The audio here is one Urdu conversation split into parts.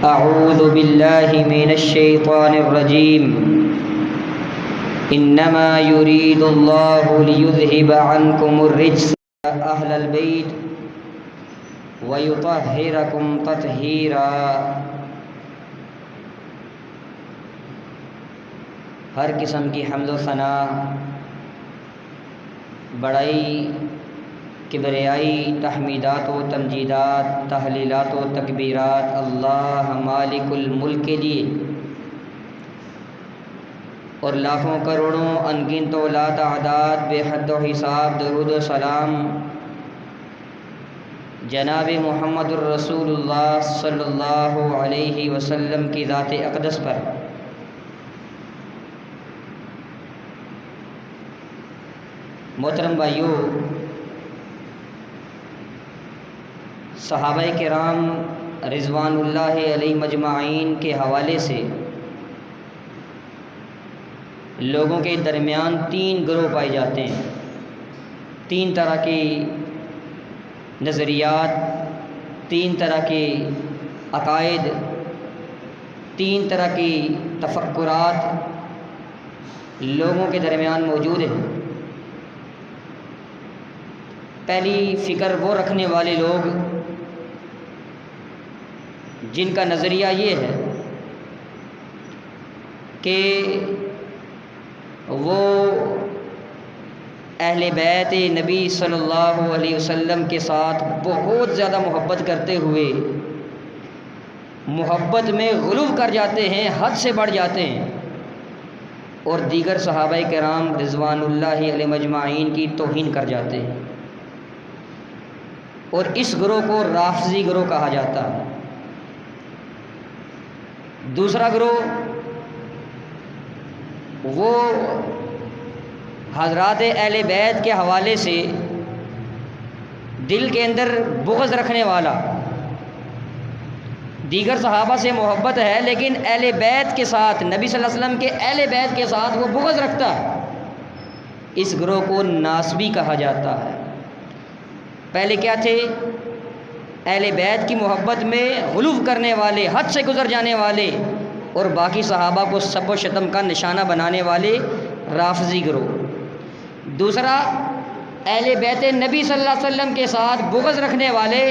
أعوذ بالله من الشيطان الرجيم إنما يريد الله ليذهب عنكم الرجس أهل البيت ويطهركم تطهيرا۔ ہر قسم کی حمد و ثنا، بڑائی، کبریائی، تحمیدات و تمجیدات، تحلیلات و تکبیرات اللہ مالک الملک کے لیے، اور لاکھوں کروڑوں انگنت و لا تعداد بے حد و حساب درود و سلام جناب محمد الرسول اللہ صلی اللہ علیہ وسلم کی ذات اقدس پر۔ محترم بھائیو، صحابہ کرام رضوان اللہ علیہ مجمعین کے حوالے سے لوگوں کے درمیان تین گروہ پائے جاتے ہیں، تین طرح کے نظریات، تین طرح کے عقائد، تین طرح کی تفکرات لوگوں کے درمیان موجود ہیں۔ پہلی فکر وہ رکھنے والے لوگ جن کا نظریہ یہ ہے کہ وہ اہل بیت نبی صلی اللہ علیہ وسلم کے ساتھ بہت زیادہ محبت کرتے ہوئے محبت میں غلو کر جاتے ہیں، حد سے بڑھ جاتے ہیں، اور دیگر صحابہ کرام رضوان اللہ علیہ مجمعین کی توہین کر جاتے ہیں، اور اس گروہ کو رافضی گروہ کہا جاتا ہے۔ دوسرا گروہ وہ حضرات اہل بیت کے حوالے سے دل کے اندر بغض رکھنے والا، دیگر صحابہ سے محبت ہے لیکن اہل بیت کے ساتھ، نبی صلی اللہ علیہ وسلم کے اہل بیت کے ساتھ وہ بغض رکھتا ہے، اس گروہ کو ناسبی کہا جاتا ہے۔ پہلے کیا تھے؟ اہل بیت کی محبت میں غلو کرنے والے، حد سے گزر جانے والے، اور باقی صحابہ کو سب و شتم کا نشانہ بنانے والے رافضی گروہ۔ دوسرا اہل بیت نبی صلی اللہ علیہ وسلم کے ساتھ بغض رکھنے والے،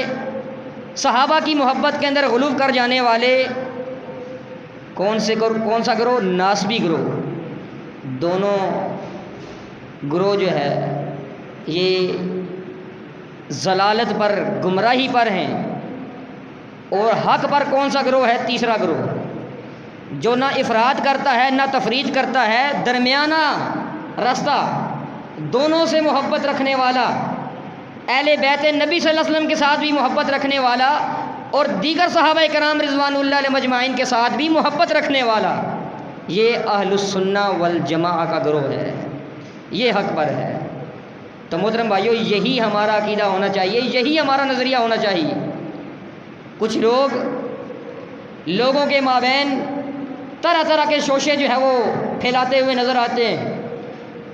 صحابہ کی محبت کے اندر غلو کر جانے والے، کون سا گروہ؟ ناسبی گروہ۔ دونوں گروہ جو ہے یہ ضلالت پر، گمراہی پر ہیں، اور حق پر کون سا گروہ ہے؟ تیسرا گروہ، جو نہ افراد کرتا ہے نہ تفرید کرتا ہے، درمیانہ راستہ، دونوں سے محبت رکھنے والا، اہل بیت نبی صلی اللہ علیہ وسلم کے ساتھ بھی محبت رکھنے والا اور دیگر صحابہ کرام رضوان اللہ علیہ مجمعین کے ساتھ بھی محبت رکھنے والا، یہ اہل السنہ والجماعہ کا گروہ ہے، یہ حق پر ہے۔ تو محترم بھائیو، یہی ہمارا عقیدہ ہونا چاہیے، یہی ہمارا نظریہ ہونا چاہیے۔ کچھ لوگ لوگوں کے مابین طرح طرح کے شوشے جو ہے وہ پھیلاتے ہوئے نظر آتے ہیں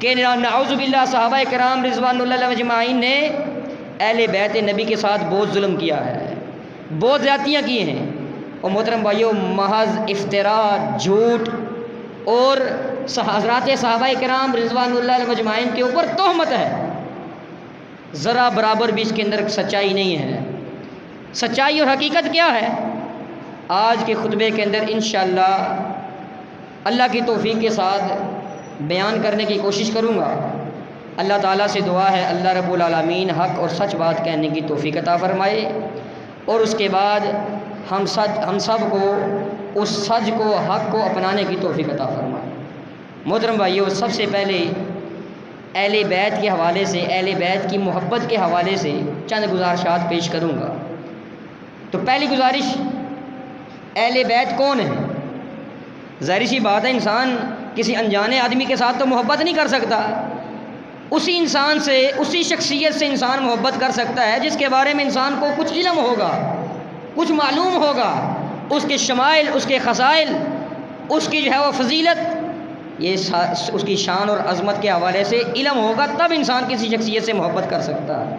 کہ نعوذ باللہ صحابہ کرام رضوان اللہ علیہ مجمعین نے اہل بیت نبی کے ساتھ بہت ظلم کیا ہے، بہت زیادتیاں کی ہیں، اور محترم بھائیو محض افتراء، جھوٹ اور حضرات صحابہ کرام رضوان اللہ علیہ مجمعین کے اوپر تہمت ہے، ذرا برابر بھی اس کے اندر سچائی نہیں ہے۔ سچائی اور حقیقت کیا ہے؟ آج کے خطبے کے اندر انشاءاللہ اللہ کی توفیق کے ساتھ بیان کرنے کی کوشش کروں گا۔ اللہ تعالیٰ سے دعا ہے اللہ رب العالمین حق اور سچ بات کہنے کی توفیق عطا فرمائے، اور اس کے بعد ہم سب کو اس سچ کو، حق کو اپنانے کی توفیق عطا فرمائے۔ محترم بھائیو، سب سے پہلے اہل بیت کے حوالے سے، اہل بیت کی محبت کے حوالے سے چند گزارشات پیش کروں گا۔ تو پہلی گزارش، اہل بیت کون ہے؟ ظاہر سی بات ہے، انسان کسی انجانے آدمی کے ساتھ تو محبت نہیں کر سکتا، اسی انسان سے، اسی شخصیت سے انسان محبت کر سکتا ہے جس کے بارے میں انسان کو کچھ علم ہوگا، کچھ معلوم ہوگا، اس کے شمائل، اس کے خصائل، اس کی جو ہے وہ فضیلت، یہ اس کی شان اور عظمت کے حوالے سے علم ہوگا، تب انسان کسی شخصیت سے محبت کر سکتا ہے۔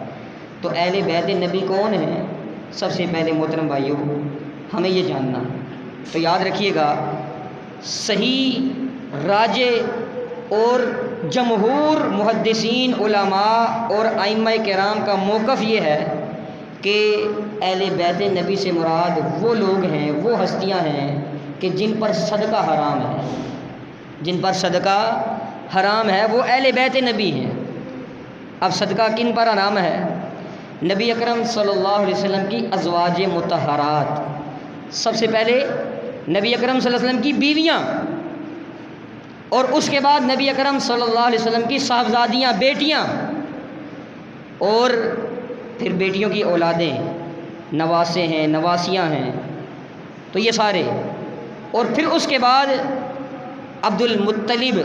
تو اہل بیت نبی کون ہیں؟ سب سے پہلے محترم بھائیوں، ہمیں یہ جاننا ہے تو یاد رکھیے گا صحیح راجح اور جمہور محدثین علماء اور ائمہ کرام کا موقف یہ ہے کہ اہل بیت نبی سے مراد وہ لوگ ہیں، وہ ہستیاں ہیں کہ جن پر صدقہ حرام ہے، جن پر صدقہ حرام ہے وہ اہل بیت نبی ہیں۔ اب صدقہ کن پر حرام ہے؟ نبی اکرم صلی اللہ علیہ وسلم کی ازواج مطہرات، سب سے پہلے نبی اکرم صلی اللہ علیہ وسلم کی بیویاں، اور اس کے بعد نبی اکرم صلی اللہ علیہ وسلم کی صاحبزادیاں، بیٹیاں، اور پھر بیٹیوں کی اولادیں، نواسے ہیں، نواسیاں ہیں، تو یہ سارے، اور پھر اس کے بعد عبد المطلب،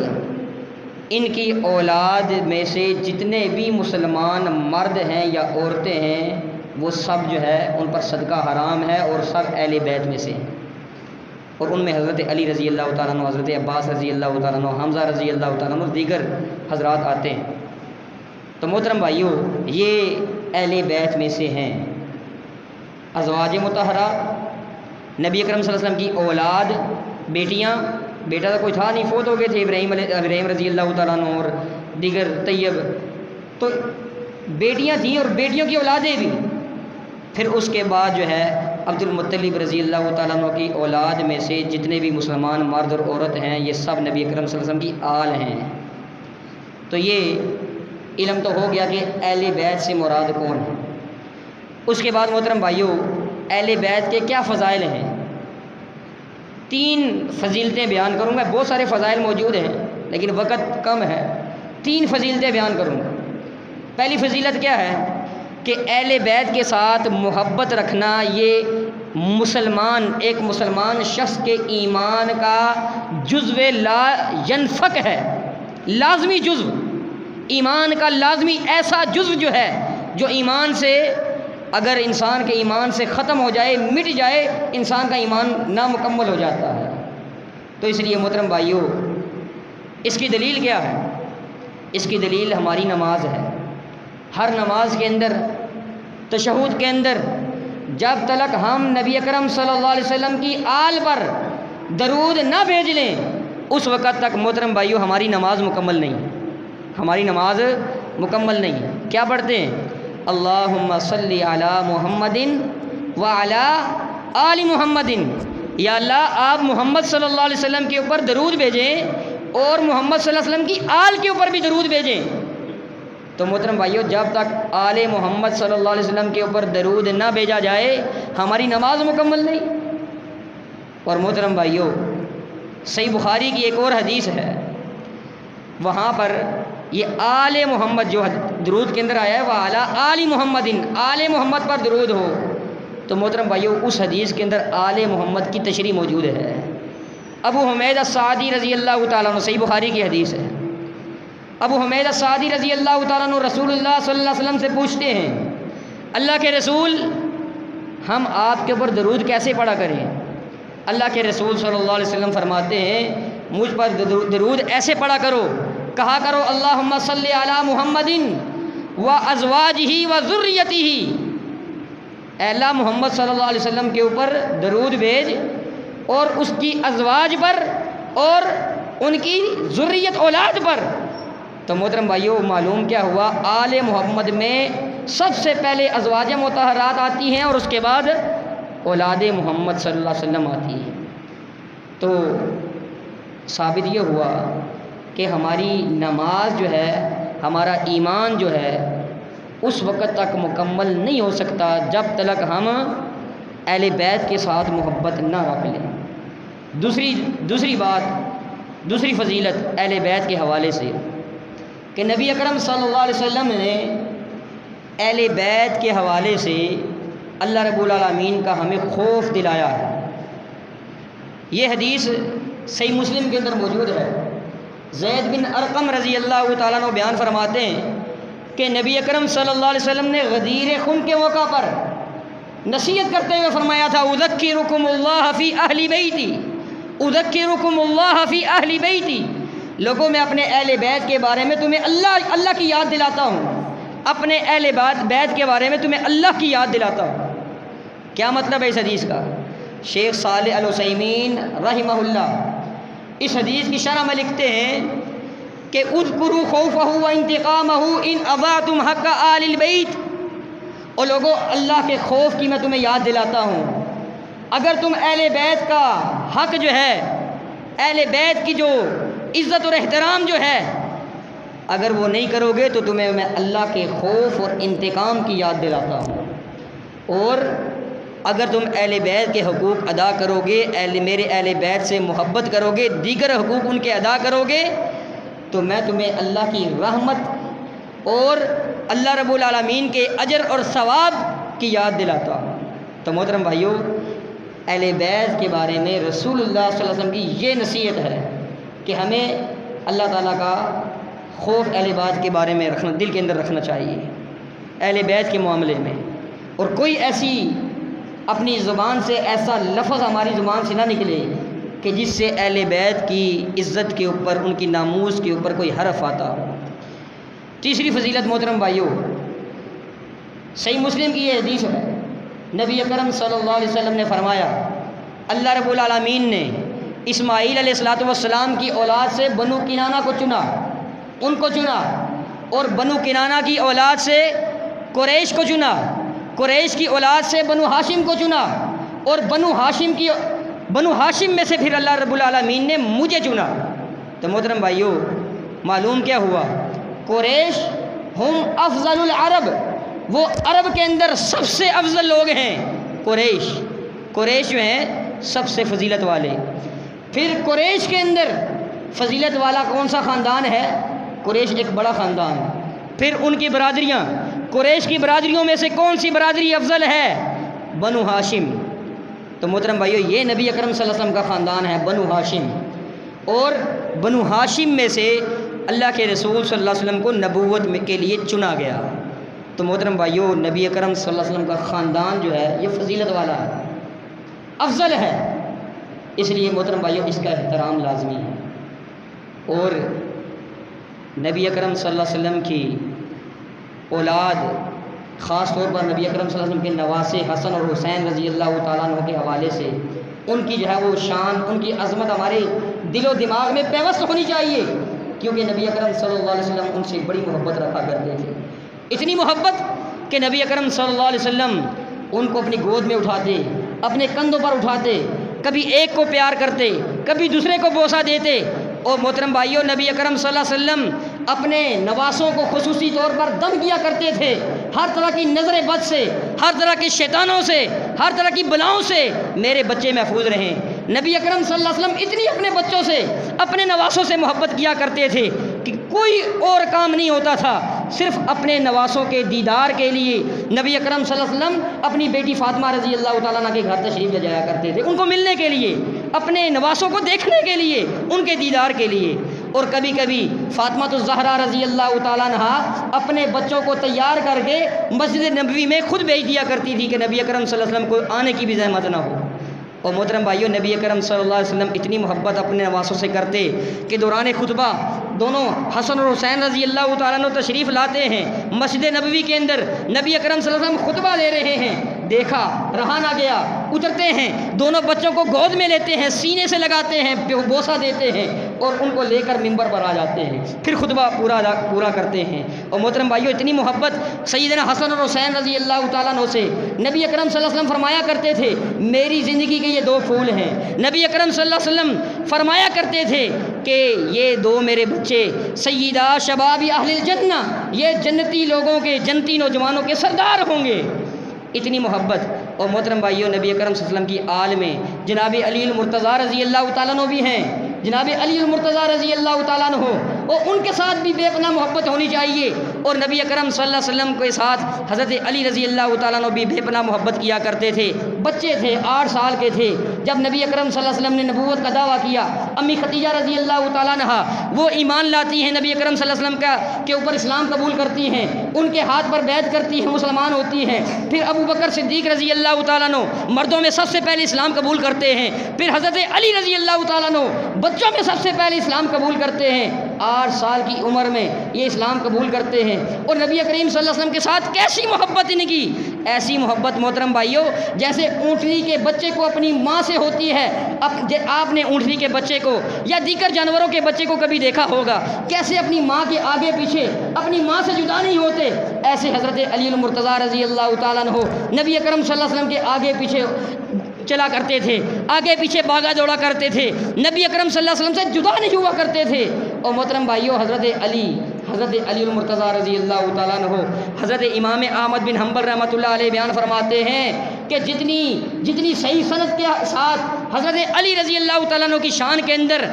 ان کی اولاد میں سے جتنے بھی مسلمان مرد ہیں یا عورتیں ہیں وہ سب جو ہے ان پر صدقہ حرام ہے، اور سب اہل بیت میں سے ہیں، اور ان میں حضرت علی رضی اللہ تعالیٰ عنہ، حضرت عباس رضی اللہ تعالیٰ عنہ، حمزہ رضی اللہ تعالیٰ عنہ اور دیگر حضرات آتے ہیں۔ تو محترم بھائیو، یہ اہل بیت میں سے ہیں۔ ازواج مطہرہ، نبی اکرم صلی اللہ علیہ وسلم کی اولاد، بیٹیاں، بیٹا تو کوئی تھا نہیں، فوت ہو گئے تھے، ابراہیم رضی اللہ تعالیٰ عنہ اور دیگر طیب، تو بیٹیاں تھیں اور بیٹیوں کی اولادیں بھی۔ پھر اس کے بعد جو ہے عبد المطلب رضی اللہ تعالیٰ عنہ کی اولاد میں سے جتنے بھی مسلمان مرد اور عورت ہیں یہ سب نبی اکرم صلی اللہ علیہ وسلم کی آل ہیں۔ تو یہ علم تو ہو گیا کہ اہل بیت سے مراد کون ہے۔ اس کے بعد محترم بھائیو، اہل بیت کے کیا فضائل ہیں؟ 3 فضیلتیں بیان کروں گا، بہت سارے فضائل موجود ہیں لیکن وقت کم ہے، 3 فضیلتیں بیان کروں گا۔ پہلی فضیلت کیا ہے کہ اہل بیت کے ساتھ محبت رکھنا یہ ایک مسلمان شخص کے ایمان کا جزو لا ینفک ہے، لازمی جزو، ایمان کا لازمی ایسا جزو جو ہے جو ایمان سے، اگر انسان کے ایمان سے ختم ہو جائے، مٹ جائے، انسان کا ایمان نامکمل ہو جاتا ہے۔ تو اس لیے محترم بھائیو، اس کی دلیل کیا ہے؟ اس کی دلیل ہماری نماز ہے۔ ہر نماز کے اندر، تشہد کے اندر، جب تک ہم نبی اکرم صلی اللہ علیہ وسلم کی آل پر درود نہ بھیج لیں اس وقت تک محترم بھائیو ہماری نماز مکمل نہیں، ہماری نماز مکمل نہیں۔ کیا پڑھتے ہیں؟ اللہم صلی علی محمد وعلی آل محمد، یا اللہ آپ محمد صلی اللہ علیہ وسلم کے اوپر درود بھیجیں اور محمد صلی اللہ علیہ وسلم کی آل کے اوپر بھی درود بھیجیں۔ تو محترم بھائیو، جب تک آل محمد صلی اللہ علیہ وسلم کے اوپر درود نہ بھیجا جائے ہماری نماز مکمل نہیں۔ اور محترم بھائیو، صحیح بخاری کی ایک اور حدیث ہے، وہاں پر یہ آل محمد جو درود کے اندر آیا ہے، وعلی آل محمد، آل محمد پر درود ہو، تو محترم بھائیو اس حدیث کے اندر آل محمد کی تشریح موجود ہے۔ ابو حمید السعدی رضی اللہ تعالیٰ عنہ، صحیح بخاری کی حدیث ہے، ابو حمید السعدی رضی اللہ تعالیٰ عنہ رسول اللہ صلی اللہ علیہ وسلم سے پوچھتے ہیں، اللہ کے رسول، ہم آپ کے اوپر درود کیسے پڑھا کریں؟ اللہ کے رسول صلی اللہ علیہ وسلم فرماتے ہیں، مجھ پر درود ایسے پڑھا کرو، کہا کرو اللہم صلی علی محمد و ازواجہ و ذریتہ، اے اللہ محمد صلی اللہ علیہ وسلم کے اوپر درود بھیج اور اس کی ازواج پر اور ان کی ذریت اولاد پر۔ تو محترم بھائیو، معلوم کیا ہوا؟ آل محمد میں سب سے پہلے ازواج مطہرات آتی ہیں اور اس کے بعد اولاد محمد صلی اللہ علیہ وسلم آتی ہے۔ تو ثابت یہ ہوا کہ ہماری نماز جو ہے، ہمارا ایمان جو ہے اس وقت تک مکمل نہیں ہو سکتا جب تک ہم اہل بیت کے ساتھ محبت نہ رکھ لیں۔ دوسری بات، دوسری فضیلت اہل بیت کے حوالے سے کہ نبی اکرم صلی اللہ علیہ وسلم نے اہل بیت کے حوالے سے اللہ رب العالمین کا ہمیں خوف دلایا ہے۔ یہ حدیث صحیح مسلم کے اندر موجود ہے۔ زید بن ارقم رضی اللہ تعالیٰ عنہ بیان فرماتے ہیں کہ نبی اکرم صلی اللہ علیہ وسلم نے غدیر خم کے موقع پر نصیحت کرتے ہوئے فرمایا تھا، اذکرکم اللہ فی اہل بیتی، اذکرکم اللہ فی اہل بیتی، لوگوں میں اپنے اہل بیت کے بارے میں تمہیں اللہ کی یاد دلاتا ہوں، اپنے اہل بیت کے بارے میں تمہیں اللہ کی یاد دلاتا ہوں۔ کیا مطلب ہے اس حدیث کا؟ شیخ صالح العثیمین رحمہ اللہ اس حدیث کی شرح میں لکھتے ہیں کہ اذکروا خوفہ و انتقامہ ان اضعتم حق آل البیت، اور لوگوں اللہ کے خوف کی میں تمہیں یاد دلاتا ہوں، اگر تم اہل بیت کا حق جو ہے، اہل بیت کی جو عزت اور احترام جو ہے، اگر وہ نہیں کرو گے تو تمہیں میں اللہ کے خوف اور انتقام کی یاد دلاتا ہوں، اور اگر تم اہل بیت کے حقوق ادا کرو گے، میرے اہل بیت سے محبت کرو گے، دیگر حقوق ان کے ادا کرو گے، تو میں تمہیں اللہ کی رحمت اور اللہ رب العالمین کے اجر اور ثواب کی یاد دلاتا ہوں۔ تو محترم بھائیو، اہل بیت کے بارے میں رسول اللہ صلی اللہ علیہ وسلم کی یہ نصیحت ہے کہ ہمیں اللہ تعالیٰ کا خوف اہل بیت کے بارے میں رکھنا، دل کے اندر رکھنا چاہیے اہل بیت کے معاملے میں، اور کوئی ایسی اپنی زبان سے ایسا لفظ ہماری زبان سے نہ نکلے کہ جس سے اہل بیت کی عزت کے اوپر، ان کی ناموس کے اوپر کوئی حرف آتا ہو۔ تیسری فضیلت محترم بھائیو، صحیح مسلم کی یہ حدیث ہے، نبی اکرم صلی اللہ علیہ وسلم نے فرمایا، اللہ رب العالمین نے اسماعیل علیہ السلام کی اولاد سے بنو کنانہ کو چنا، ان کو چنا، اور بنو کنانہ کی اولاد سے قریش کو چنا، قریش کی اولاد سے بنو ہاشم کو چنا، اور بنو ہاشم میں سے پھر اللہ رب العالمین نے مجھے چنا۔ تو محترم بھائیو، معلوم کیا ہوا؟ قریش ہم افضل العرب، وہ عرب کے اندر سب سے افضل لوگ ہیں۔ قریش جو ہیں سب سے فضیلت والے۔ پھر قریش کے اندر فضیلت والا کون سا خاندان ہے؟ قریش ایک بڑا خاندان۔ پھر ان کی برادریاں، قریش کی برادریوں میں سے کون سی برادری افضل ہے؟ بنو ہاشم۔ تو محترم بھائیو، یہ نبی اکرم صلی اللہ علیہ وسلم کا خاندان ہے، بنو ہاشم، اور بنو ہاشم میں سے اللہ کے رسول صلی اللہ علیہ وسلم کو نبوت کے لیے چنا گیا۔ تو محترم بھائیو، نبی اکرم صلی اللہ علیہ وسلم کا خاندان جو ہے یہ فضیلت والا ہے، افضل ہے، اس لیے محترم بھائیو اس کا احترام لازمی ہے۔ اور نبی اکرم صلی اللہ علیہ وسلم کی اولاد، خاص طور پر نبی اکرم صلی اللہ علیہ وسلم کے نواسے حسن اور حسین رضی اللہ تعالیٰ عنہ کے حوالے سے ان کی جو ہے وہ شان، ان کی عظمت ہمارے دل و دماغ میں پیوست ہونی چاہیے، کیونکہ نبی اکرم صلی اللہ علیہ وسلم ان سے بڑی محبت رکھا کرتے تھے، اتنی محبت کہ نبی اکرم صلی اللہ علیہ وسلم ان کو اپنی گود میں اٹھاتے، اپنے کندھوں پر اٹھاتے، کبھی ایک کو پیار کرتے، کبھی دوسرے کو بوسہ دیتے۔ اور محترم بھائیوں، نبی اکرم صلی اللہ علیہ وسلم اپنے نواسوں کو خصوصی طور پر دم کیا کرتے تھے، ہر طرح کی نظر بد سے، ہر طرح کے شیطانوں سے، ہر طرح کی بلاؤں سے میرے بچے محفوظ رہیں۔ نبی اکرم صلی اللہ علیہ وسلم اتنی اپنے بچوں سے، اپنے نواسوں سے محبت کیا کرتے تھے کہ کوئی اور کام نہیں ہوتا تھا، صرف اپنے نواسوں کے دیدار کے لیے نبی اکرم صلی اللہ علیہ وسلم اپنی بیٹی فاطمہ رضی اللہ تعالیٰ عنہ کے گھر تشریف لے جایا کرتے تھے، ان کو ملنے کے لیے، اپنے نواسوں کو دیکھنے کے لیے، ان کے دیدار کے لیے۔ اور کبھی کبھی فاطمہ الزہرا رضی اللہ تعالیٰ عنہ اپنے بچوں کو تیار کر کے مسجد نبوی میں خود بھیج دیا کرتی تھی کہ نبی اکرم صلی اللہ علیہ وسلم کو آنے کی بھی زحمت نہ ہو۔ اور محترم بھائیوں، نبی اکرم صلی اللہ علیہ وسلم اتنی محبت اپنے نواسوں سے کرتے کہ دوران خطبہ دونوں حسن اور حسین رضی اللہ تعالیٰ عنہ تشریف لاتے ہیں مسجد نبوی کے اندر، نبی اکرم صلی اللہ علیہ وسلم خطبہ دے رہے ہیں، دیکھا، رہا نہ گیا، اترتے ہیں، دونوں بچوں کو گود میں لیتے ہیں، سینے سے لگاتے ہیں، بوسہ دیتے ہیں، اور ان کو لے کر منبر پر آ جاتے ہیں، پھر خطبہ پورا کرتے ہیں۔ اور محترم بھائیوں، اتنی محبت سیدنا حسن اور حسین رضی اللہ تعالیٰ عنہ سے نبی اکرم صلی اللہ علیہ وسلم فرمایا کرتے تھے، میری زندگی کے یہ دو پھول ہیں۔ نبی اکرم صلی اللہ علیہ وسلم فرمایا کرتے تھے کہ یہ دو میرے بچے سیدہ شباب اہل الجنہ، یہ جنتی لوگوں کے، جنتی نوجوانوں کے سردار ہوں گے۔ اتنی محبت۔ اور محترم بھائیوں، نبی اکرم صلی اللہ علیہ وسلم کی آل میں جناب علی المرتضیٰ رضی اللہ تعالیٰ عنہ بھی ہیں، جناب علی المرتضیٰ رضی اللہ تعالیٰ عنہ، اور ان کے ساتھ بھی بے پناہ محبت ہونی چاہیے۔ اور نبی اکرم صلی اللہ علیہ وسلم کے ساتھ حضرت علی رضی اللہ تعالیٰ عنہ بھی بے پناہ محبت کیا کرتے تھے۔ بچے تھے، 8 سال کے تھے جب نبی اکرم صلی اللہ علیہ وسلم نے نبوت کا دعویٰ کیا۔ امی ختیجہ رضی اللہ تعالیٰ عنہ وہ ایمان لاتی ہیں نبی اکرم صلی اللہ علیہ وسلم کے اوپر، اسلام قبول کرتی ہیں، ان کے ہاتھ پر بیعت کرتی ہیں، مسلمان ہوتی ہیں۔ پھر ابو بکر صدیق رضی اللہ تعالیٰ عنہ مردوں میں سب سے پہلے اسلام قبول کرتے ہیں۔ پھر حضرت علی رضی اللہ تعالیٰ عنہ بچوں میں سب سے پہلے اسلام قبول کرتے ہیں۔ 8 سال کی عمر میں یہ اسلام قبول کرتے ہیں، اور نبی کریم صلی اللہ علیہ وسلم کے ساتھ کیسی محبت ان کی، ایسی محبت محترم بھائیوں جیسے اونٹنی کے بچے کو اپنی ماں سے ہوتی ہے۔ آپ نے اونٹنی کے بچے کو یا دیگر جانوروں کے بچے کو کبھی دیکھا ہوگا کیسے اپنی ماں کے آگے پیچھے اپنی ماں سے جدا نہیں ہوتے، ایسے حضرت علی المرتضیٰ رضی اللہ تعالیٰ عنہ نبی اکرم صلی اللہ علیہ وسلم کے آگے پیچھے چلا کرتے تھے، آگے پیچھے بھاگا دوڑا کرتے تھے، نبی اکرم صلی اللہ علیہ وسلم سے جدا نہیں ہوا کرتے تھے۔ اور محترم بھائیوں حضرت علی المرتضیٰ رضی اللہ تعالیٰ عنہ حضرت امام احمد بن حنبل رحمۃ اللہ علیہ بیان فرماتے ہیں کہ جتنی صحیح سند کے ساتھ حضرت علی رضی اللہ تعالیٰ عنہ کی شان کے اندر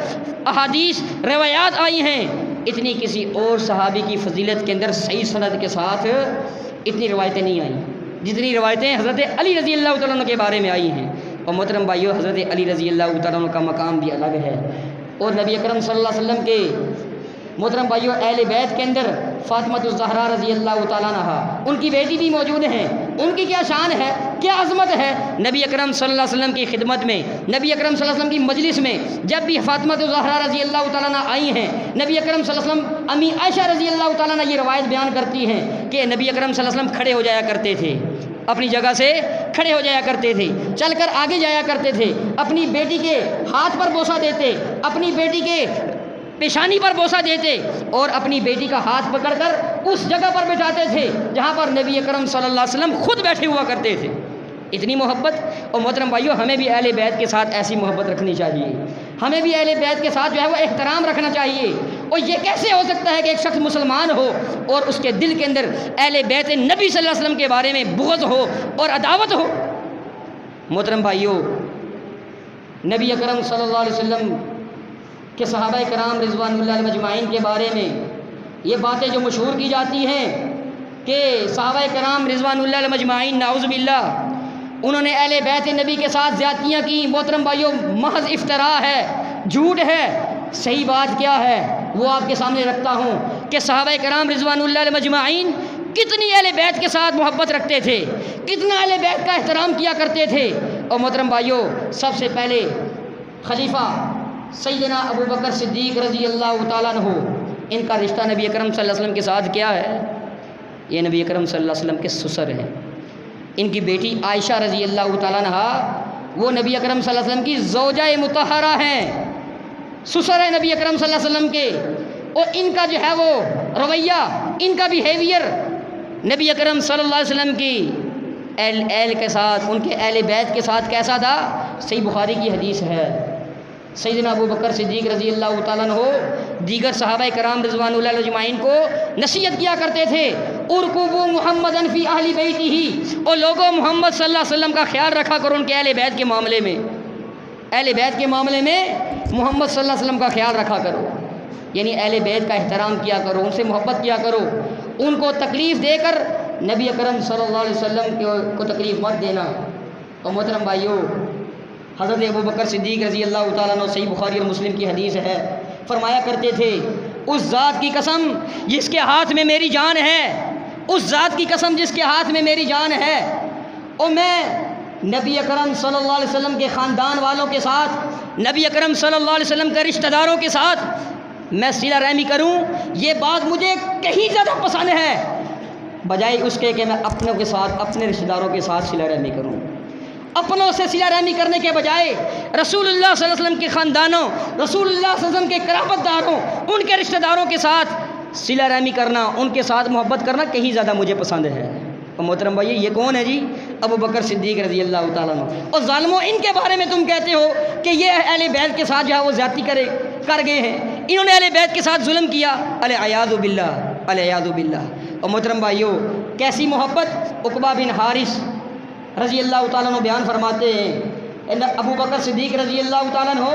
احادیث روایات آئی ہیں، اتنی کسی اور صحابی کی فضیلت کے اندر صحیح سند کے ساتھ اتنی روایتیں نہیں آئیں جتنی روایتیں حضرت علی رضی اللہ تعالیٰ عنہ کے بارے میں آئی ہیں۔ اور محترم بھائیو حضرت علی رضی اللہ تعالیٰ عنہ کا مقام بھی الگ ہے، اور نبی اکرم صلی اللہ علیہ وسلم کے محترم بھائیو اہل بیت کے اندر فاطمہ الزہرا رضی اللہ تعالیٰ عنہ ان کی بیٹی بھی موجود ہیں، ان کی کیا شان ہے، کیا عظمت ہے۔ نبی اکرم صلی اللہ علیہ وسلم کی خدمت میں، نبی اکرم صلی اللہ علیہ وسلم کی مجلس میں جب بھی فاطمہ الزہرا رضی اللہ تعالیٰ عنہ آئی ہیں، نبی اکرم صلی اللہ علیہ وسلم امی عائشہ رضی اللہ تعالیٰ عنہ یہ روایت بیان کرتی ہیں کہ نبی اکرم صلی اللہ علیہ وسلم کھڑے ہو جایا کرتے تھے، اپنی جگہ سے کھڑے ہو جایا کرتے تھے، چل کر آگے جایا کرتے تھے، اپنی بیٹی کے ہاتھ پر بوسہ دیتے، اپنی بیٹی کے پیشانی پر بوسہ دیتے، اور اپنی بیٹی کا ہاتھ پکڑ کر اس جگہ پر بٹھاتے تھے جہاں پر نبی اکرم صلی اللہ علیہ وسلم خود بیٹھے ہوا کرتے تھے۔ اتنی محبت۔ اور محترم بھائیوں ہمیں بھی اہل بیت کے ساتھ ایسی محبت رکھنی چاہیے، ہمیں بھی اہل بیت کے ساتھ جو ہے وہ احترام رکھنا چاہیے۔ اور یہ کیسے ہو سکتا ہے کہ ایک شخص مسلمان ہو اور اس کے دل کے اندر اہل بیت نبی صلی اللہ علیہ وسلم کے بارے میں بغض ہو اور عداوت ہو؟ محترم بھائیوں نبی اکرم صلی اللہ علیہ وسلم کہ صحابہ کرام رضوان اللہ علیہم اجمعین کے بارے میں یہ باتیں جو مشہور کی جاتی ہیں کہ صحابہ کرام رضوان اللہ علیہم اجمعین نعوذ باللہ انہوں نے اہل بیت نبی کے ساتھ زیادتیاں کی، محترم بھائیوں محض افتراء ہے، جھوٹ ہے۔ صحیح بات کیا ہے وہ آپ کے سامنے رکھتا ہوں کہ صحابہ کرام رضوان اللہ علیہم اجمعین کتنی اہل بیت کے ساتھ محبت رکھتے تھے، کتنا اہل بیت کا احترام کیا کرتے تھے۔ اور محترم بھائیوں سب سے پہلے خلیفہ سیدنا ابو بکر صدیق رضی اللہ تعالیٰ عنہ، ان کا رشتہ نبی اکرم صلی اللہ علیہ وسلم کے ساتھ کیا ہے؟ یہ نبی اکرم صلی اللہ علیہ وسلم کے سسر ہیں۔ ان کی بیٹی عائشہ رضی اللہ تعالیٰ عنہ وہ نبی اکرم صلی اللہ علیہ وسلم کی زوجہ مطہرہ ہیں، سسر ہے نبی اکرم صلی اللہ علیہ وسلم کے۔ اور ان کا جو ہے وہ رویہ، ان کا بیہیویئر نبی اکرم صلی اللہ علیہ وسلم کی اہل کے ساتھ، ان کے اہل بیت کے ساتھ کیسا تھا؟ صحیح بخاری کی حدیث ہے، سیدنا ابو بکر صدیق رضی اللہ تعالیٰ عنہ دیگر صحابہ کرام رضوان اللہ علیہم اجمعین کو نصیحت کیا کرتے تھے، ارکبوا محمدًا فی اہل بیتہ، اور لوگوں محمد صلی اللہ علیہ وسلم کا خیال رکھا کرو ان کے اہل بیت کے معاملے میں، اہل بیت کے معاملے میں محمد صلی اللہ علیہ وسلم کا خیال رکھا کرو، یعنی اہل بیت کا احترام کیا کرو، ان سے محبت کیا کرو، ان کو تکلیف دے کر نبی اکرم صلی اللہ علیہ وسلم کو تکلیف مت دینا۔ اور محترم بھائیوں حضرت ابو بکر صدیق رضی اللہ تعالیٰ عنہ صحیح بخاری اور مسلم کی حدیث ہے، فرمایا کرتے تھے اس ذات کی قسم جس کے ہاتھ میں میری جان ہے، اس ذات کی قسم جس کے ہاتھ میں میری جان ہے، اور میں نبی اکرم صلی اللہ علیہ وسلم کے خاندان والوں کے ساتھ، نبی اکرم صلی اللہ علیہ وسلم کے رشتہ داروں کے ساتھ میں صلہ رحمی کروں، یہ بات مجھے کہیں زیادہ پسند ہے بجائے اس کے کہ میں اپنوں کے ساتھ، اپنے رشتہ داروں کے ساتھ صلہ رحمی کروں۔ اپنوں سے صلہ رحمی کرنے کے بجائے رسول اللہ صلی اللہ علیہ وسلم کے خاندانوں، رسول اللہ صلی اللہ علیہ وسلم کے قرابت داروں، ان کے رشتہ داروں کے ساتھ صلہ رحمی کرنا، ان کے ساتھ محبت کرنا کہیں زیادہ مجھے پسند ہے۔ اور محترم بھائی یہ کون ہے جی؟ ابو بکر صدیق رضی اللہ تعالیٰ عنہ۔ اور ظالموں ان کے بارے میں تم کہتے ہو کہ یہ اہل بیت کے ساتھ جو ہے وہ زیادتی کر گئے ہیں، انہوں نے اہل بیت کے ساتھ ظلم کیا، العیاذ باللہ، العیاذ باللہ۔ اور محترم بھائیو کیسی محبت! عقبہ بن حارث رضی اللہ تعالیٰ عنہ بیان فرماتے ہیں ابو بکر صدیق رضی اللہ تعالیٰ عنہ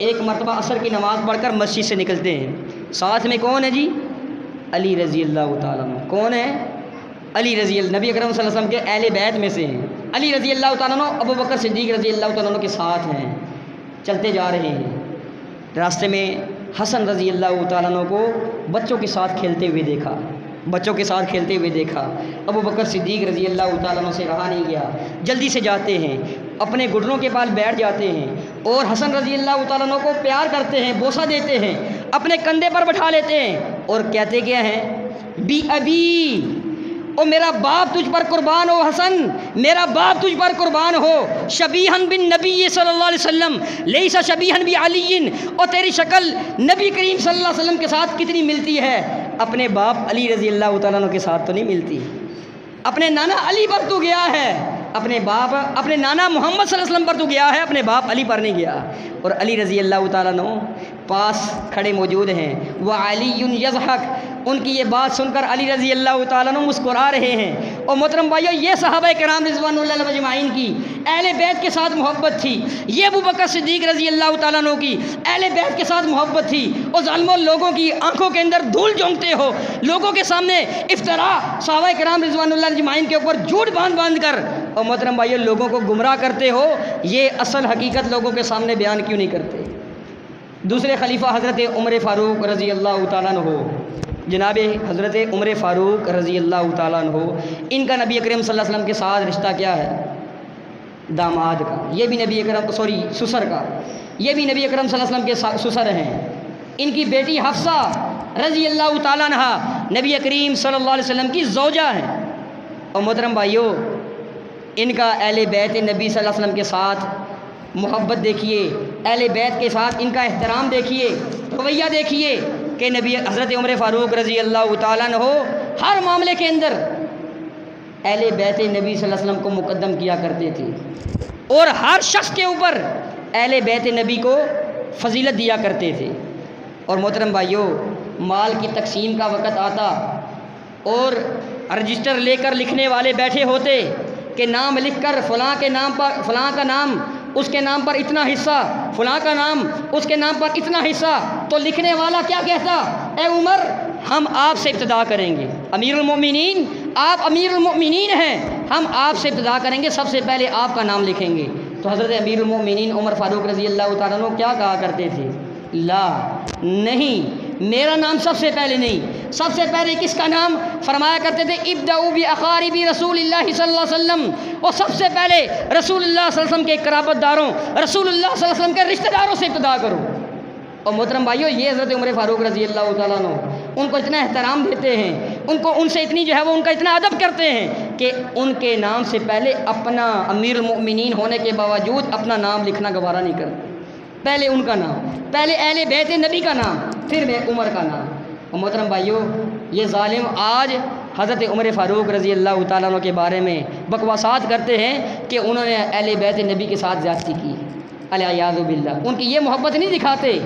ایک مرتبہ عصر کی نماز پڑھ کر مسجد سے نکلتے ہیں، ساتھ میں کون ہے جی؟ علی رضی اللہ تعالیٰ عنہ۔ کون ہے؟ علی رضی اللہ، نبی اکرم صلی اللہ علیہ وسلم کے اہل بیت میں سے ہیں۔ علی رضی اللہ تعالیٰ عنہ ابو بکر صدیق رضی اللہ تعالیٰ عنہ کے ساتھ ہیں، چلتے جا رہے ہیں، راستے میں حسن رضی اللہ تعالیٰ عنہ کو بچوں کے ساتھ کھیلتے ہوئے دیکھا، بچوں کے ساتھ کھیلتے ہوئے دیکھا۔ ابو بکر صدیق رضی اللہ تعالیٰ عنہ سے رہا نہیں گیا، جلدی سے جاتے ہیں، اپنے گھٹنوں کے پاس بیٹھ جاتے ہیں اور حسن رضی اللہ تعالیٰ عنہ کو پیار کرتے ہیں، بوسہ دیتے ہیں، اپنے کندھے پر بٹھا لیتے ہیں اور کہتے کیا ہیں؟ بی ابی، او میرا باپ تجھ پر قربان ہو حسن، میرا باپ تجھ پر قربان ہو، شبیہن بن نبی صلی اللہ علیہ وسلم لیس شبیہن بی علی، اور تیری شکل نبی کریم صلی اللہ علیہ وسلم کے ساتھ کتنی ملتی ہے، اپنے باپ علی رضی اللہ تعالیٰ عنہ کے ساتھ تو نہیں ملتی۔ اپنے نانا علی پر تو گیا ہے، اپنے نانا محمد صلی اللہ علیہ وسلم پر تو گیا ہے، اپنے باپ علی پر نہیں گیا۔ اور علی رضی اللہ تعالیٰ عنہ پاس کھڑے موجود ہیں، وہ علی یضحک، ان کی یہ بات سن کر علی رضی اللہ تعالیٰ عنہ مسکرا رہے ہیں۔ اور محترم بھائیو، یہ صحابہ کرام رضوان اللہ علیہم اجمعین کی اہل بیت کے ساتھ محبت تھی، یہ ابوبکر صدیق رضی اللہ تعالیٰ عنہ کی اہل بیت کے ساتھ محبت تھی۔ اور ظالموں، لوگوں کی آنکھوں کے اندر دھول جھونکتے ہو، لوگوں کے سامنے افطرا صحابہ کرام رضوان اللہ اجمعین کے اوپر جھوٹ باندھ کر، اور محترم بھائیو لوگوں کو گمراہ کرتے ہو، یہ اصل حقیقت لوگوں کے سامنے بیان کیوں نہیں کرتے؟ دوسرے خلیفہ حضرت عمر فاروق رضی اللہ تعالیٰ عنہ، جناب حضرت عمر فاروق رضی اللہ تعالیٰ عنہ، ان کا نبی اکرم صلی اللہ علیہ وسلم کے ساتھ رشتہ کیا ہے؟ داماد کا، یہ بھی نبی اکرم سسر کا، یہ بھی نبی اکرم صلی اللہ علیہ وسلم کے سسر ہیں۔ ان کی بیٹی حفصہ رضی اللہ تعالیٰ عنہ نبی کریم صلی اللہ علیہ وسلم کی زوجہ ہیں۔ اور محترم بھائیو، ان کا اہل بیت نبی صلی اللہ علیہ وسلم کے ساتھ محبت دیکھیے، اہل بیت کے ساتھ ان کا احترام دیکھیے، رویہ دیکھیے کہ نبی حضرت عمر فاروق رضی اللہ تعالیٰ عنہ ہر معاملے کے اندر اہل بیت نبی صلی اللہ علیہ وسلم کو مقدم کیا کرتے تھے، اور ہر شخص کے اوپر اہل بیت نبی کو فضیلت دیا کرتے تھے۔ اور محترم بھائیو، مال کی تقسیم کا وقت آتا اور رجسٹر لے کر لکھنے والے بیٹھے ہوتے کہ نام لکھ کر فلاں کے نام پر، فلاں کا نام اس کے نام پر اتنا حصہ، فلاں کا نام اس کے نام پر اتنا حصہ، تو لکھنے والا کیا کہتا؟ اے عمر، ہم آپ سے ابتدا کریں گے، امیر المؤمنین، آپ امیر المؤمنین ہیں، ہم آپ سے ابتدا کریں گے، سب سے پہلے آپ کا نام لکھیں گے۔ تو حضرت امیر المؤمنین عمر فاروق رضی اللہ تعالیٰ عنہ کیا کہا کرتے تھے؟ لا، نہیں، میرا نام سب سے پہلے نہیں، سب سے پہلے کس کا نام؟ فرمایا کرتے تھے ابدؤوا باقارب رسول اللہ صلی اللہ علیہ وسلم، اور سب سے پہلے رسول اللہ صلی اللہ علیہ وسلم کے قرابت داروں، رسول اللہ صلی اللہ علیہ وسلم کے رشتہ داروں سے ابتدا کرو۔ اور محترم بھائیو، یہ حضرت عمر فاروق رضی اللہ تعالیٰ عنہ ان کو اتنا احترام دیتے ہیں، ان سے اتنی جو ہے وہ ان کا اتنا ادب کرتے ہیں کہ ان کے نام سے پہلے اپنا امیر المؤمنین ہونے کے باوجود اپنا نام لکھنا گوارا نہیں کرتے، پہلے ان کا نام، پہلے اہل بیت نبی کا نام، پھر عمر کا نام۔ اور محترم بھائیو، یہ ظالم آج حضرت عمر فاروق رضی اللہ تعالیٰ عنہ کے بارے میں بکواسات کرتے ہیں کہ انہوں نے اہل بیت نبی کے ساتھ زیادتی کی، الیاذ باللہ، ان کی یہ محبت نہیں دکھاتے۔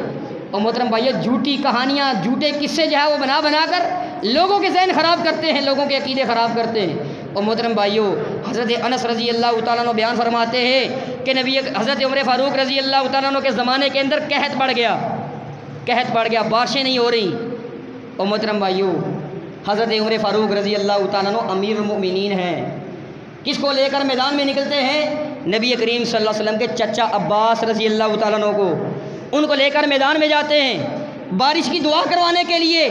اور محترم بھائیو، جھوٹی کہانیاں، جھوٹے قصے جو ہے وہ بنا کر لوگوں کے ذہن خراب کرتے ہیں، لوگوں کے عقیدے خراب کرتے ہیں۔ اور محترم بھائیو، حضرت انس رضی اللہ تعالیٰ عنہ بیان فرماتے ہیں کہ نبی حضرت عمر فاروق رضی اللہ تعالیٰ عنہ کے زمانے کے اندر قحط بڑھ گیا، بارشیں نہیں ہو رہی۔ اور محترم بھائیو، حضرت عمر فاروق رضی اللہ تعالیٰ عنہ امیر المؤمنین ہیں، کس کو لے کر میدان میں نکلتے ہیں؟ نبی کریم صلی اللہ علیہ وسلم کے چچا عباس رضی اللہ تعالیٰ عنہ کو، ان کو لے کر میدان میں جاتے ہیں بارش کی دعا کروانے کے لیے۔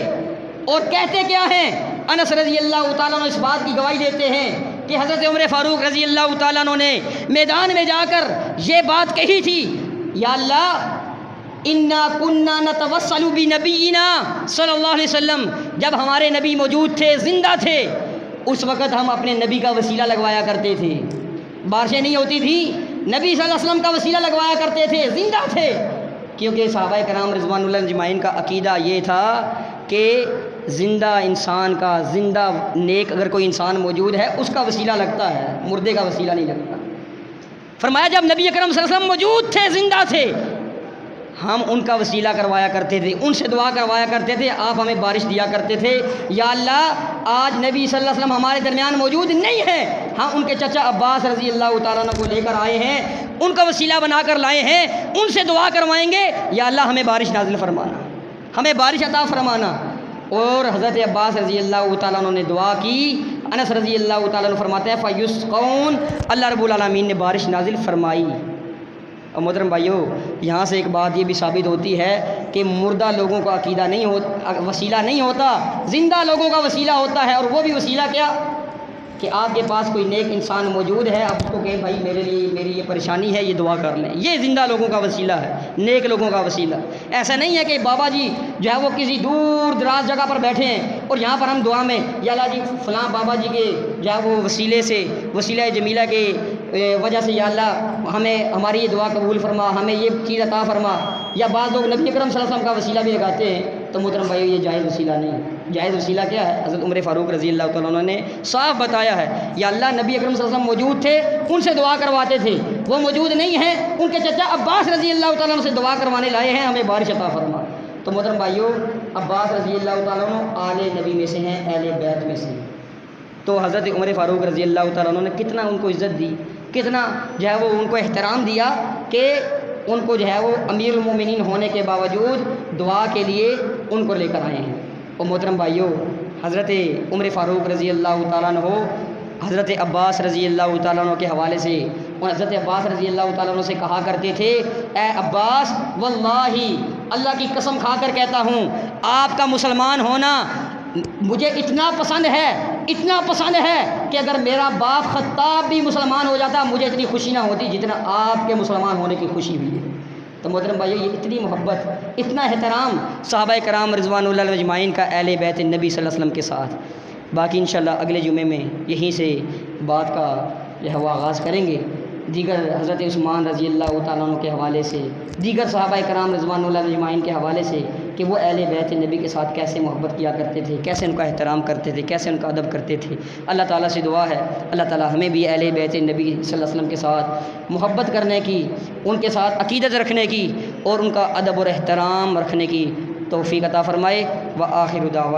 اور کہتے کیا ہیں؟ انس رضی اللہ تعالیٰ عنہ اس بات کی گواہی دیتے ہیں کہ حضرت عمر فاروق رضی اللہ تعالیٰ عنہ نے میدان میں جا کر یہ بات کہی تھی، یا اللہ انا کننا نتوسل بنبینا صلی اللہ علیہ وسلم، جب ہمارے نبی موجود تھے، زندہ تھے، اس وقت ہم اپنے نبی کا وسیلہ لگوایا کرتے تھے، بارشیں نہیں ہوتی تھی، نبی صلی اللہ علیہ وسلم کا وسیلہ لگوایا کرتے تھے، زندہ تھے۔ کیونکہ صحابہ کرام رضوان اللہ اجمعین کا عقیدہ یہ تھا کہ زندہ انسان کا، زندہ نیک اگر کوئی انسان موجود ہے اس کا وسیلہ لگتا ہے، مردے کا وسیلہ نہیں لگتا۔ فرمایا جب نبی اکرم صلی اللہ علیہ وسلم موجود تھے، زندہ تھے، ہم ان کا وسیلہ کروایا کرتے تھے، ان سے دعا کروایا کرتے تھے، آپ ہمیں بارش دیا کرتے تھے۔ یا اللہ، آج نبی صلی اللہ علیہ وسلم ہمارے درمیان موجود نہیں ہیں، ہم ان کے چچا عباس رضی اللہ تعالیٰ عنہ کو لے کر آئے ہیں، ان کا وسیلہ بنا کر لائے ہیں، ان سے دعا کروائیں گے، یا اللہ ہمیں بارش نازل فرمانا، ہمیں بارش عطا فرمانا۔ اور حضرت عباس رضی اللہ تعالیٰ عنہ نے دعا کی۔ انس رضی اللہ تعالیٰ عنہ فرماتے ہیں فیسقون، اللہ رب العالمین نے بارش نازل فرمائی۔ اور محترم بھائیو، یہاں سے ایک بات یہ بھی ثابت ہوتی ہے کہ مردہ لوگوں کا عقیدہ نہیں ہوتا، وسیلہ نہیں ہوتا، زندہ لوگوں کا وسیلہ ہوتا ہے۔ اور وہ بھی وسیلہ کیا کہ آپ کے پاس کوئی نیک انسان موجود ہے، آپ اس کو کہیں بھائی میرے لیے میری یہ پریشانی ہے، یہ دعا کر لیں. یہ زندہ لوگوں کا وسیلہ ہے، نیک لوگوں کا وسیلہ. ایسا نہیں ہے کہ بابا جی جو ہے وہ کسی دور دراز جگہ پر بیٹھے ہیں اور یہاں پر ہم دعا میں یا اللہ جی فلاں بابا جی کے جو ہے وہ وسیلے سے، وسیلہ جمیلہ کے وجہ سے یا اللہ ہمیں ہماری یہ دعا قبول فرما، ہمیں یہ چیز عطا فرما. یا بعض لوگ نبی اکرم صلی اللہ علیہ وسلم کا وسیلہ بھی لگاتے ہیں. تو محترم بھائی یہ جائز وسیلہ نہیں ہے. جائز وسیلہ کیا ہے؟ حضرت عمر فاروق رضی اللہ تعالیٰ عنہ نے صاف بتایا ہے، یا اللہ نبی اکرم صلی اللہ علیہ وسلم موجود تھے، ان سے دعا کرواتے تھے. وہ موجود نہیں ہیں، ان کے چچا عباس رضی اللہ تعالیٰ عنہ سے دعا کروانے لائے ہیں، ہمیں بارش عطا فرما. تو محترم بھائیو، عباس رضی اللہ تعالیٰ عنہ آل نبی میں سے ہیں، اہل بیت میں سے ہیں. تو حضرت عمر فاروق رضی اللہ تعالیٰ عنہ نے کتنا ان کو عزت دی، کتنا جو ہے وہ ان کو احترام دیا کہ ان کو جو ہے وہ امیر المومنین ہونے کے باوجود دعا کے لیے ان کو لے کر آئے ہیں. اور محترم بھائیو، حضرت عمر فاروق رضی اللہ تعالیٰ عنہ حضرت عباس رضی اللہ تعالیٰ عنہ کے حوالے سے، اور حضرت عباس رضی اللہ تعالیٰ عنہ سے کہا کرتے تھے، اے عباس واللہ اللہ کی قسم کھا کر کہتا ہوں، آپ کا مسلمان ہونا مجھے اتنا پسند ہے، اتنا پسند ہے کہ اگر میرا باپ خطاب بھی مسلمان ہو جاتا مجھے اتنی خوشی نہ ہوتی جتنا آپ کے مسلمان ہونے کی خوشی ہوئی ہے. تو محترم بھائیو، یہ اتنی محبت، اتنا احترام صحابہ کرام رضوان اللہ علیہم اجمعین کا اہل بیت نبی صلی اللہ علیہ وسلم کے ساتھ. باقی انشاءاللہ اگلے جمعے میں یہیں سے بات کا جو ہے وہ آغاز کریں گے، دیگر حضرت عثمان رضی اللہ تعالیٰ عنہ کے حوالے سے، دیگر صحابہ کرام رضوان اللہ علیہم اجمعین کے حوالے سے کہ وہ اہل بیت نبی کے ساتھ کیسے محبت کیا کرتے تھے، کیسے ان کا احترام کرتے تھے، کیسے ان کا ادب کرتے تھے. اللہ تعالیٰ سے دعا ہے اللہ تعالیٰ ہمیں بھی اہل بیت نبی صلی اللہ علیہ وسلم کے ساتھ محبت کرنے کی، ان کے ساتھ عقیدت رکھنے کی اور ان کا ادب اور احترام رکھنے کی توفیق عطا فرمائے. وآخر دعوانا